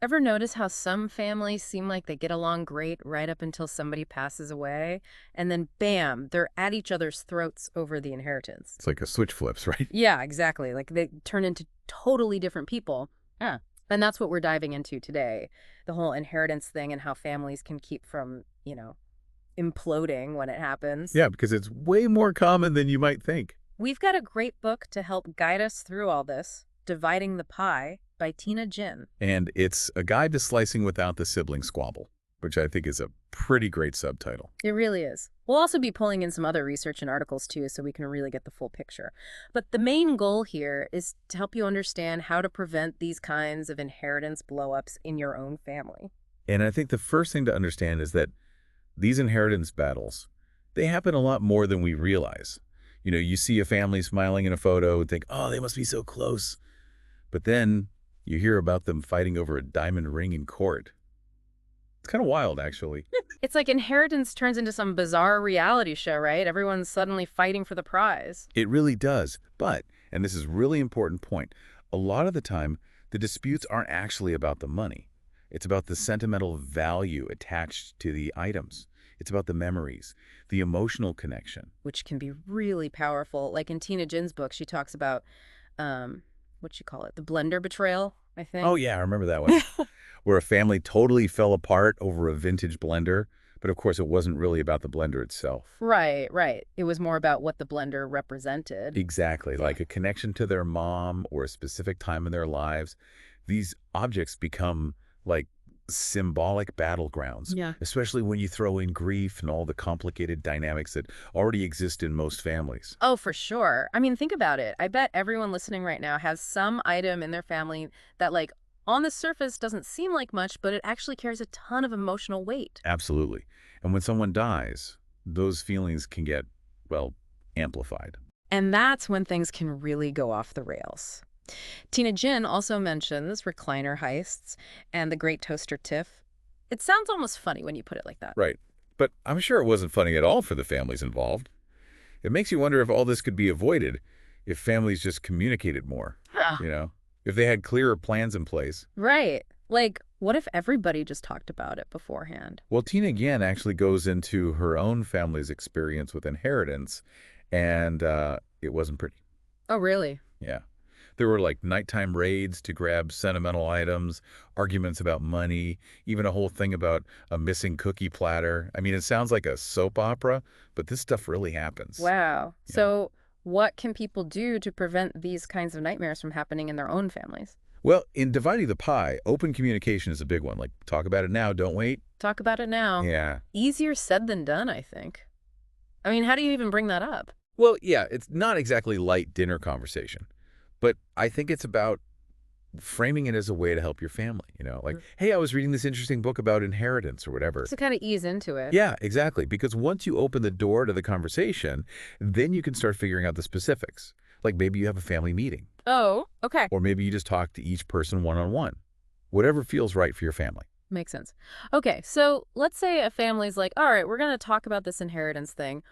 Ever notice how some families seem like they get along great right up until somebody passes away, and then bam, they're at each other's throats over the inheritance? It's like a switch flips, right? Yeah, exactly. Like they turn into totally different people. Yeah. And that's what we're diving into today. The whole inheritance thing and how families can keep from, imploding when it happens. Yeah, because it's way more common than you might think. We've got a great book to help guide us through all this, Dividing the Pie by Tina Jin. And it's a guide to slicing without the sibling squabble, which I think is a pretty great subtitle. It really is. We'll also be pulling in some other research and articles too, so we can really get the full picture. But the main goal here is to help you understand how to prevent these kinds of inheritance blowups in your own family. And I think the first thing to understand is that these inheritance battles, they happen a lot more than we realize. You see a family smiling in a photo and think, oh, they must be so close. But then you hear about them fighting over a diamond ring in court. It's kind of wild, actually. It's like inheritance turns into some bizarre reality show, right? Everyone's suddenly fighting for the prize. It really does. But, and this is a really important point, a lot of the time, the disputes aren't actually about the money. It's about the sentimental value attached to the items. It's about the memories, the emotional connection. Which can be really powerful. Like in Tina Jin's book, she talks about, what you call it, the blender betrayal, I think. Oh, yeah, I remember that one. Where a family totally fell apart over a vintage blender. But of course, it wasn't really about the blender itself. Right, right. It was more about what the blender represented. Exactly, like a connection to their mom or a specific time in their lives. These objects become like symbolic battlegrounds, Yeah. especially when you throw in grief and all the complicated dynamics that already exist in most families. Oh, for sure. I mean, think about it. I bet everyone listening right now has some item in their family that, like, on the surface doesn't seem like much, but it actually carries a ton of emotional weight. Absolutely. And when someone dies, those feelings can get, well, amplified. And that's when things can really go off the rails. Tina Jin also mentions recliner heists and the Great Toaster Tiff. It sounds almost funny when you put it like that. Right. But I'm sure it wasn't funny at all for the families involved. It makes you wonder if all this could be avoided if families just communicated more, Ah, if they had clearer plans in place. right. Like, what if everybody just talked about it beforehand? Well, Tina Gan actually goes into her own family's experience with inheritance, and it wasn't pretty. Oh, really? Yeah. There were like nighttime raids to grab sentimental items, arguments about money, even a whole thing about a missing cookie platter. I mean, it sounds like a soap opera, but this stuff really happens. Wow. Yeah. So, what can people do to prevent these kinds of nightmares from happening in their own families? Well, in dividing the pie, open communication is a big one. Like, talk about it now, don't wait. Talk about it now. Yeah. Easier said than done, I think. I mean, how do you even bring that up? Well, yeah, it's not exactly light dinner conversation, but I think it's about framing it as a way to help your family, like, hey, I was reading this interesting book about inheritance or whatever. To kind of ease into it. Yeah, exactly. Because once you open the door to the conversation, then you can start figuring out the specifics. Like maybe you have a family meeting, Oh, okay. or maybe you just talk to each person one-on-one. Whatever feels right for your family. Makes sense. Okay, so let's say a family's like, all right, we're going to talk about this inheritance thing.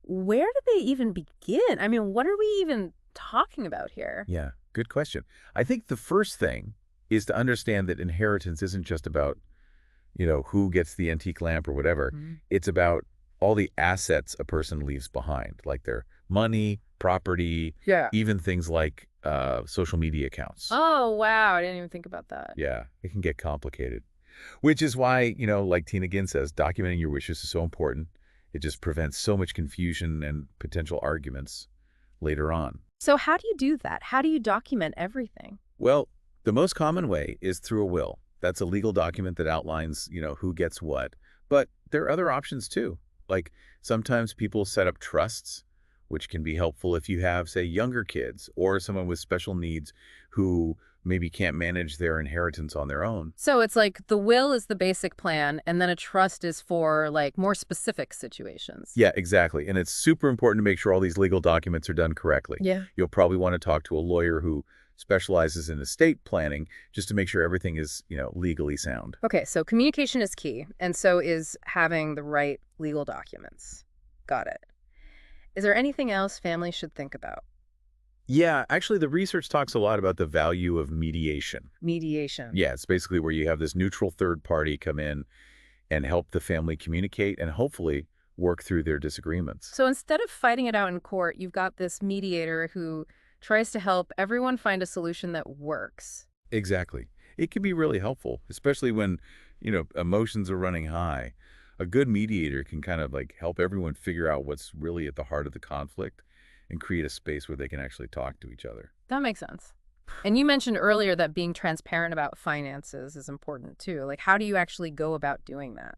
Where do they even begin? I mean, what are we even talking about here? Yeah, good question. I think the first thing is to understand that inheritance isn't just about, who gets the antique lamp or whatever. Mhm. It's about all the assets a person leaves behind, like their money, property, Yeah. even things like social media accounts. Oh, wow. I didn't even think about that. Yeah, it can get complicated. Which is why, like Tina Ginn says, documenting your wishes is so important. It just prevents so much confusion and potential arguments later on. So how do you do that? How do you document everything? Well, the most common way is through a will. That's a legal document that outlines, who gets what. But there are other options too. Like sometimes people set up trusts, which can be helpful if you have, say, younger kids or someone with special needs who maybe can't manage their inheritance on their own. So it's like the will is the basic plan, and then a trust is for like more specific situations. Yeah, exactly. And it's super important to make sure all these legal documents are done correctly. Yeah. You'll probably want to talk to a lawyer who specializes in estate planning just to make sure everything is, legally sound. Okay, so communication is key, and so is having the right legal documents. Got it. Is there anything else families should think about? Yeah, actually, the research talks a lot about the value of mediation. Mediation. Yeah, it's basically where you have this neutral third party come in and help the family communicate and hopefully work through their disagreements. So instead of fighting it out in court, you've got this mediator who tries to help everyone find a solution that works. Exactly. It can be really helpful, especially when, emotions are running high. A good mediator can kind of like help everyone figure out what's really at the heart of the conflict and create a space where they can actually talk to each other. That makes sense. And you mentioned earlier that being transparent about finances is important too. Like, how do you actually go about doing that?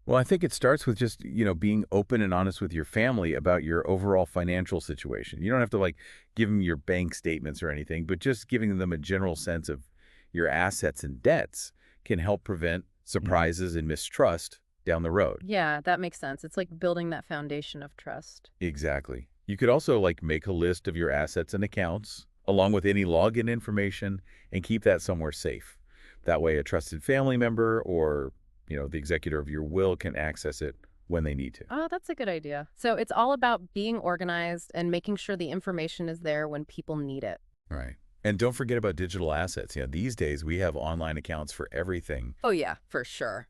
Well, I think it starts with just, being open and honest with your family about your overall financial situation. You don't have to like give them your bank statements or anything, but just giving them a general sense of your assets and debts can help prevent surprises and mistrust down the road. Yeah, that makes sense. It's like building that foundation of trust. Exactly. You could also like make a list of your assets and accounts along with any login information and keep that somewhere safe. That way a trusted family member or, the executor of your will can access it when they need to. Oh, that's a good idea. So it's all about being organized and making sure the information is there when people need it. Right. And don't forget about digital assets. These days we have online accounts for everything. Oh, yeah, for sure.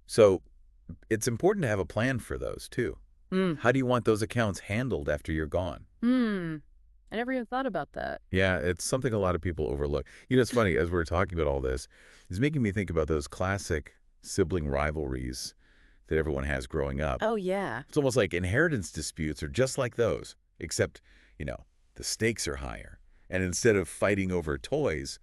So it's important to have a plan for those too. Mm. How do you want those accounts handled after you're gone? Hmm. I never even thought about that. Yeah, it's something a lot of people overlook. It's funny, as we're talking about all this, it's making me think about those classic sibling rivalries that everyone has growing up. Oh, yeah. It's almost like inheritance disputes are just like those, except, the stakes are higher. And instead of fighting over toys,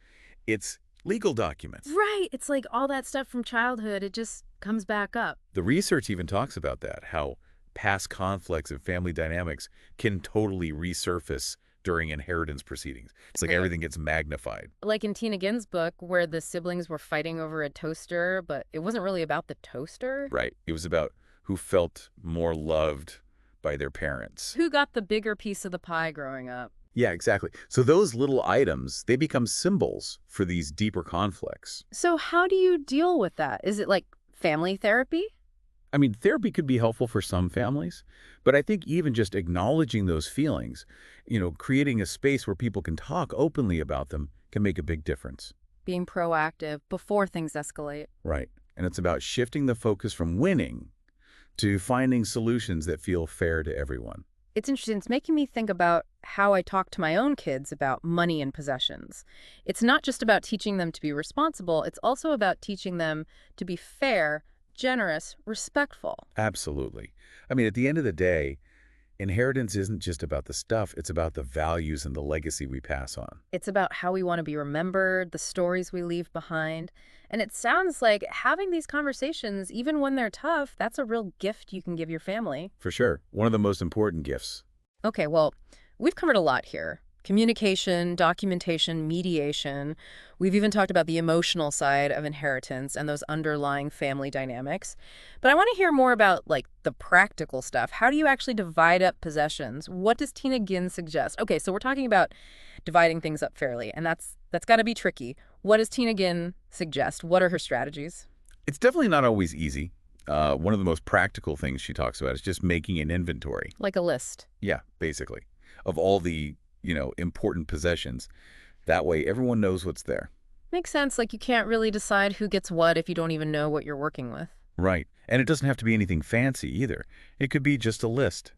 it's legal documents. Right. It's like all that stuff from childhood, it just comes back up. The research even talks about that, how past conflicts and family dynamics can totally resurface during inheritance proceedings. It's like Right. everything gets magnified. Like in Tina Ginn's book, where the siblings were fighting over a toaster, but it wasn't really about the toaster. Right. It was about who felt more loved by their parents. Who got the bigger piece of the pie growing up? Yeah, exactly. So those little items, they become symbols for these deeper conflicts. So how do you deal with that? Is it like family therapy? I mean, therapy could be helpful for some families, but I think even just acknowledging those feelings, creating a space where people can talk openly about them can make a big difference. Being proactive before things escalate. Right. And it's about shifting the focus from winning to finding solutions that feel fair to everyone. It's interesting. It's making me think about how I talk to my own kids about money and possessions. It's not just about teaching them to be responsible. It's also about teaching them to be fair, generous, respectful. Absolutely. I mean, at the end of the day, inheritance isn't just about the stuff, it's about the values and the legacy we pass on. It's about how we want to be remembered, the stories we leave behind. And it sounds like having these conversations, even when they're tough, that's a real gift you can give your family. For sure. One of the most important gifts. Okay, well, we've covered a lot here. Communication, documentation, mediation. We've even talked about the emotional side of inheritance and those underlying family dynamics. But I want to hear more about, like, the practical stuff. How do you actually divide up possessions? What does Tina Ginn suggest? Okay, so we're talking about dividing things up fairly, and that's got to be tricky. What does Tina Ginn suggest? What are her strategies? It's definitely not always easy. One of the most practical things she talks about is just making an inventory. Like a list. Yeah, basically, of all the, important possessions. That way everyone knows what's there. Makes sense. Like, you can't really decide who gets what if you don't even know what you're working with. Right. And it doesn't have to be anything fancy either. It could be just a list.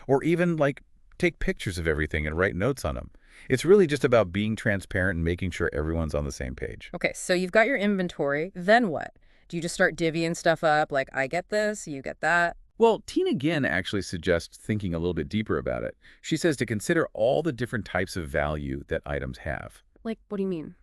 Or even, like, take pictures of everything and write notes on them. It's really just about being transparent and making sure everyone's on the same page. Okay, so you've got your inventory. Then what? Do you just start divvying stuff up? Like, I get this, you get that? Well, Tina Ginn actually suggests thinking a little bit deeper about it. She says to consider all the different types of value that items have. Like, what do you mean?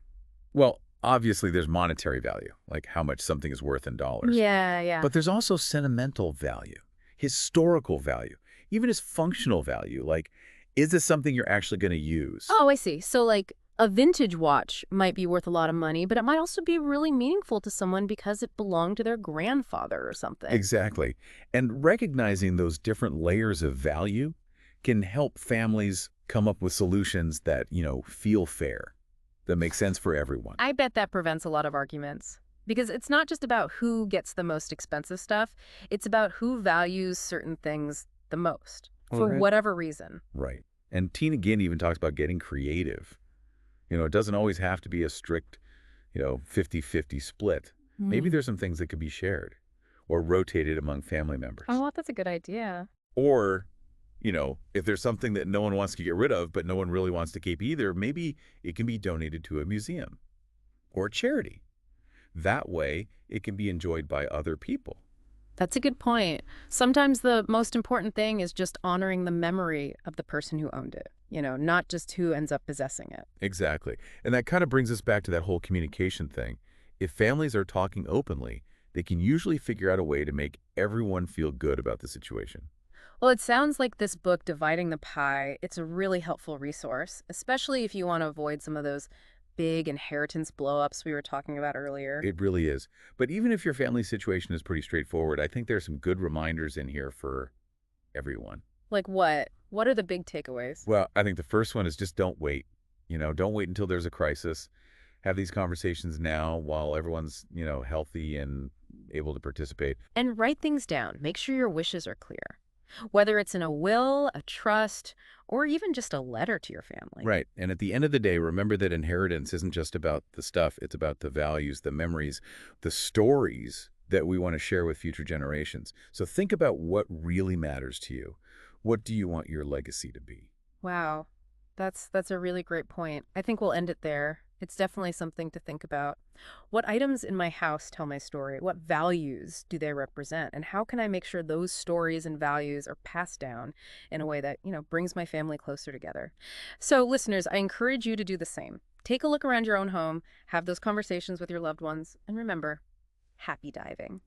Well, obviously there's monetary value, like how much something is worth in dollars. Yeah. But there's also sentimental value, historical value, even as functional value, like, is this something you're actually going to use? Oh, I see. So, like, a vintage watch might be worth a lot of money, but it might also be really meaningful to someone because it belonged to their grandfather or something. Exactly. And recognizing those different layers of value can help families come up with solutions that, feel fair, that make sense for everyone. I bet that prevents a lot of arguments. Because it's not just about who gets the most expensive stuff. It's about who values certain things the most, for Okay. whatever reason. Right. And Tina Ginn even talks about getting creative. It doesn't always have to be a strict, 50-50 split. Maybe Hmm. there's some things that could be shared or rotated among family Oh, members. well, that's a good idea. Or, if there's something that no one wants to get rid of, but no one really wants to keep either, maybe it can be donated to a museum or a charity. That way, it can be enjoyed by other people. That's a good point. Sometimes the most important thing is just honoring the memory of the person who owned it, not just who ends up possessing it. Exactly. And that kind of brings us back to that whole communication thing. If families are talking openly, they can usually figure out a way to make everyone feel good about the situation. Well, it sounds like this book, Dividing the Pie, it's a really helpful resource, especially if you want to avoid some of those big inheritance blowups we were talking about earlier. It really is. But even if your family situation is pretty straightforward, I think there's some good reminders in here for everyone. Like what? What are the big takeaways? Well, I think the first one is just don't wait. Don't wait until there's a crisis. Have these conversations now while everyone's, healthy and able to participate. And write things down. Make sure your wishes are clear. Whether it's in a will, a trust, or even just a letter to your family. Right. And at the end of the day, remember that inheritance isn't just about the stuff. It's about the values, the memories, the stories that we want to share with future generations. So think about what really matters to you. What do you want your legacy to be? Wow. That's a really great point. I think we'll end it there. It's definitely something to think about. What items in my house tell my story? What values do they represent? And how can I make sure those stories and values are passed down in a way that, brings my family closer together? So, listeners, I encourage you to do the same. Take a look around your own home, have those conversations with your loved ones, and remember, happy diving.